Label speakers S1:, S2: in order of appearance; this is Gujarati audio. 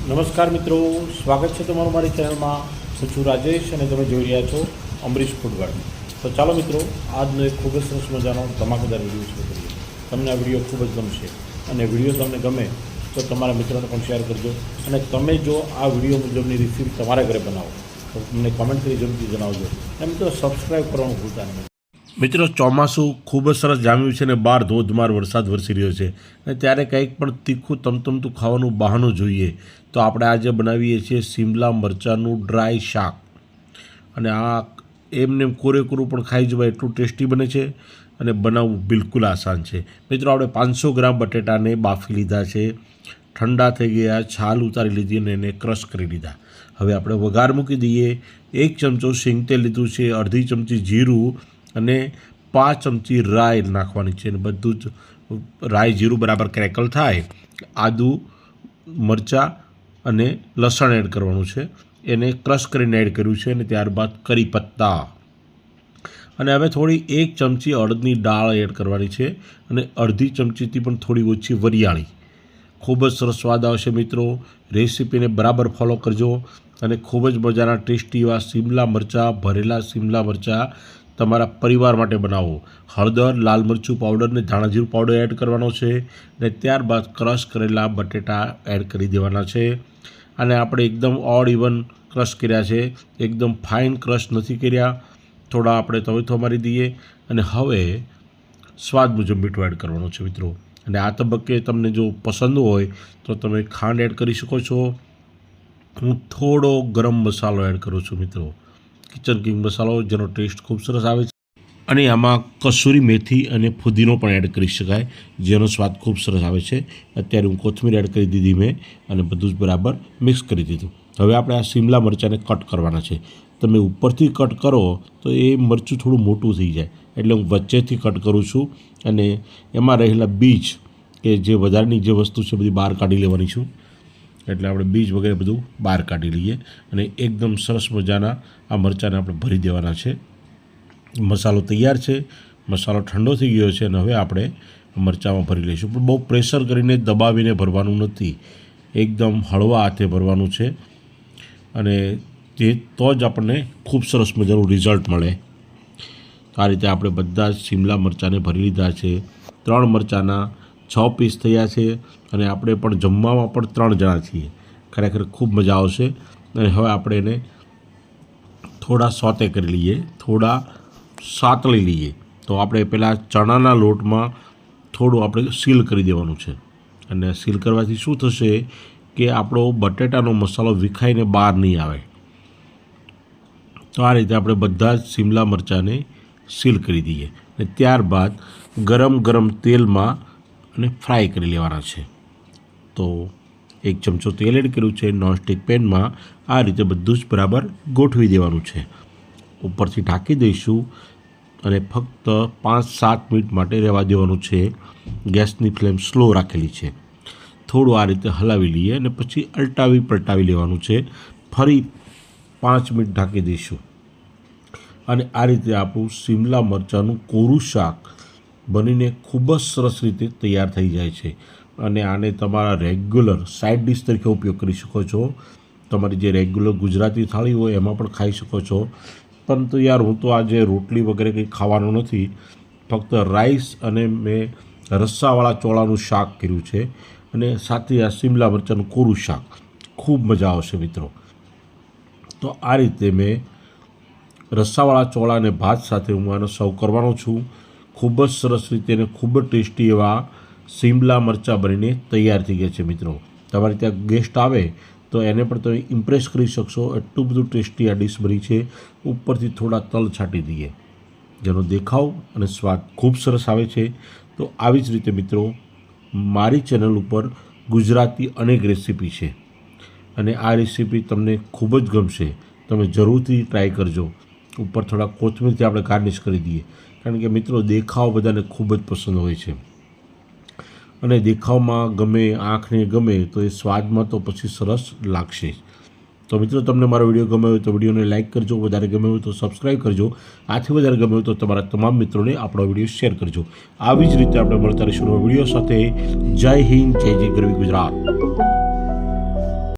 S1: નમસ્કાર મિત્રો, સ્વાગત છે તમારું મારી ચેનલમાં. હું છું રાજેશ અને તમે જોઈ રહ્યા છો અમરીશ ફૂડગાર્ડ. તો ચાલો મિત્રો, આજનો એક ખૂબ જ સરસ મજાનો ધમાકેદાર વિડીયો શરૂ કરીએ. તમને આ વિડીયો ખૂબ જ ગમશે અને વિડીયો તમને ગમે તો તમારા મિત્રોને પણ શેર કરજો. અને તમે જો આ વિડીયો મુજબની રેસીપી તમારા ઘરે બનાવો તો તમને કમેન્ટ કરી જરૂરથી જણાવજો. અને મિત્રો, સબસ્ક્રાઈબ કરવાનું ભૂલતા નહીં. મિત્રો, ચોમાસું ખૂબ જ સરસ જામ્યું છે અને બહાર ધોધમાર વરસાદ વરસી રહ્યો છે અને ત્યારે કંઈક પણ તીખું તમતમતું ખાવાનું બહાનું જોઈએ તો આપણે આજે બનાવીએ છીએ શિમલા મરચાંનું ડ્રાય શાક. અને આ એમને કોરેકોરું પણ ખાઈ જવાય એટલું ટેસ્ટી બને છે અને બનાવવું બિલકુલ આસાન છે. મિત્રો, આપણે 500 ગ્રામ બટેટાને બાફી લીધા છે, ઠંડા થઈ ગયા, છાલ ઉતારી લીધી અને એને ક્રશ કરી લીધા. હવે આપણે વઘાર મૂકી દઈએ. 1 ચમચો સિંગ તેલ લીધું છે, અડધી ચમચી જીરું અને 5 ચમચી રાઈ નાખવાની છે. અને બધું જ રાઈ જીરું બરાબર ક્રેકલ થાય, આદું, મરચાં અને લસણ એડ કરવાનું છે. એને ક્રશ કરીને એડ કર્યું છે. અને ત્યારબાદ કરી પત્તા અને હવે થોડી 1 ચમચી અડદની દાળ એડ કરવાની છે અને અડધી ચમચીથી પણ થોડી ઓછી વરિયાળી. ખૂબ જ સરસ સ્વાદ આવશે મિત્રો. રેસીપીને બરાબર ફોલો કરજો અને ખૂબ જ મજાના ટેસ્ટી એવા શિમલા મરચાં, ભરેલા શિમલા મરચાં તમારા પરિવાર માટે બનાવો. હળદર, લાલ મરચું પાવડર અને ધાણા જીરું પાવડર એડ કરવાનો છે અને ત્યારબાદ ક્રશ કરેલા બટેટા એડ કરી દેવાના છે. અને આપણે એકદમ ઓડ ઇવન ક્રશ કર્યા છે, એકદમ ફાઇન ક્રશ નથી કર્યા. થોડા આપણે તવેથો મારી દઈએ અને હવે સ્વાદ મુજબ મીઠું એડ કરવાનું છે મિત્રો. અને આ તબક્કે તમને જો પસંદ હોય તો તમે ખાંડ એડ કરી શકો છો. હું થોડો ગરમ મસાલો એડ કરું છું મિત્રો, કિચન કિંગ મસાલો, જેનો ટેસ્ટ ખૂબ સરસ આવે છે. અને આમાં કસૂરી મેથી અને ફુદીનો પણ એડ કરી શકાય, જેનો સ્વાદ ખૂબ સરસ આવે છે. અત્યારે હું કોથમીર એડ કરી દીધી મેં અને બધું જ બરાબર મિક્સ કરી દીધું. હવે આપણે આ શિમલા મરચાંને કટ કરવાના છે. તમે ઉપરથી કટ કરો તો એ મરચું થોડું મોટું થઈ જાય, એટલે હું વચ્ચેથી કટ કરું છું. અને એમાં રહેલા બીજ કે જે વધારાની જે વસ્તુ છે બધી બહાર કાઢી લેવાની છું. એટલે આપણે બીજ વગેરે બધું બહાર કાઢી લઈએ અને એકદમ સરસ મજાના આ મરચાંને આપણે ભરી દેવાના છે. મસાલો તૈયાર છે, મસાલો ઠંડો થઈ ગયો છે અને હવે આપણે મરચાંમાં ભરી લઈશું. પણ બહુ પ્રેશર કરીને દબાવીને ભરવાનું નથી, એકદમ હળવા હાથે ભરવાનું છે. અને તો જ આપણને ખૂબ સરસ મજાનું રિઝલ્ટ મળે. આ રીતે આપણે બધા જ શિમલા મરચાંને ભરી લીધા છે. 3 મરચાંના 6 પીસ થયા છે અને આપણે પણ જમવામાં પણ 3 જણા છીએ. ખરેખર ખૂબ મજા આવશે. અને હવે આપણે એને થોડા સોતે કરી લઈએ, થોડા સાતળી લઈએ. તો આપણે પહેલાં ચણાના લોટમાં થોડું આપણે સીલ કરી દેવાનું છે. અને સીલ કરવાથી શું થશે કે આપણો બટેટાનો મસાલો વિખાઈને બહાર નહીં આવે. તો આ રીતે આપણે બધા જ શિમલા મરચાંને સીલ કરી દઈએ અને ત્યારબાદ ગરમ ગરમ તેલમાં અને ફ્રાય કરી લેવાના છે. તો 1 ચમચો તેલ એડ કર્યું છે. નોનસ્ટિક પેનમાં આ રીતે બધું જ બરાબર ગોઠવી દેવાનું છે. ઉપરથી ઢાંકી દઈશું અને ફક્ત 5-7 મિનિટ માટે રહેવા દેવાનું છે. ગેસની ફ્લેમ સ્લો રાખેલી છે. થોડું આ રીતે હલાવી લઈએ અને પછી પલટાવી લેવાનું છે. ફરી 5 મિનિટ ઢાંકી દઈશું અને આ રીતે આપણું શિમલા મરચાંનું કોરું શાક બનીને ખૂબ જ સરસ રીતે તૈયાર થઈ જાય છે. અને આને તમારા રેગ્યુલર સાઇડ ડિશ તરીકે ઉપયોગ કરી શકો છો. તમારી જે રેગ્યુલર ગુજરાતી થાળી હોય એમાં પણ ખાઈ શકો છો. પરંતુ યાર, હું તો આજે રોટલી વગેરે કંઈ ખાવાનો નથી, ફક્ત રાઈસ અને મેં રસ્સાવાળા ચોળાનું શાક કર્યું છે અને સાથે આ શિમલા મરચાંનું કોરું શાક. ખૂબ મજા આવશે મિત્રો. તો આ રીતે મેં રસ્સાવાળા ચોળા અને ભાત સાથે હું આનો સર્વ કરવાનો છું. ખૂબ જ સરસ રીતે અને ખૂબ જ ટેસ્ટી એવા શિમલા મરચાં બનીને તૈયાર થઈ ગયા છે મિત્રો. તમારે ત્યાં ગેસ્ટ આવે તો એને પણ તમે ઇમ્પ્રેસ કરી શકશો. એટલું બધું ટેસ્ટી આ ડીશ બની છે. ઉપરથી થોડા તલ છાંટી દઈએ, જેનો દેખાવ અને સ્વાદ ખૂબ સરસ આવે છે. તો આવી જ રીતે મિત્રો, મારી ચેનલ ઉપર ગુજરાતી અનેક રેસીપી છે અને આ રેસીપી તમને ખૂબ જ ગમશે. તમે જરૂરથી ટ્રાય કરજો. ઉપર થોડા કોથમીરથી આપણે ગાર્નિશ કરી દઈએ, કારણ કે મિત્રો દેખાવ બધાને ખૂબ જ પસંદ હોય છે. અને દેખાવમાં ગમે, આંખને ગમે તો એ સ્વાદમાં તો પછી સરસ લાગશે. તો મિત્રો, તમને મારો વિડીયો ગમ્યો હોય તો વિડીયોને લાઇક કરજો, વધારે ગમ્યો હોય તો સબસ્ક્રાઈબ કરજો. આથી વધારે ગમ્યો હોય તો તમારા તમામ મિત્રોને આપણો વિડીયો શેર કરજો. આવી જ રીતે આપણે મળતા રહીશું વિડીયો સાથે. જય હિન્દ, જય ગરવી ગુજરાત.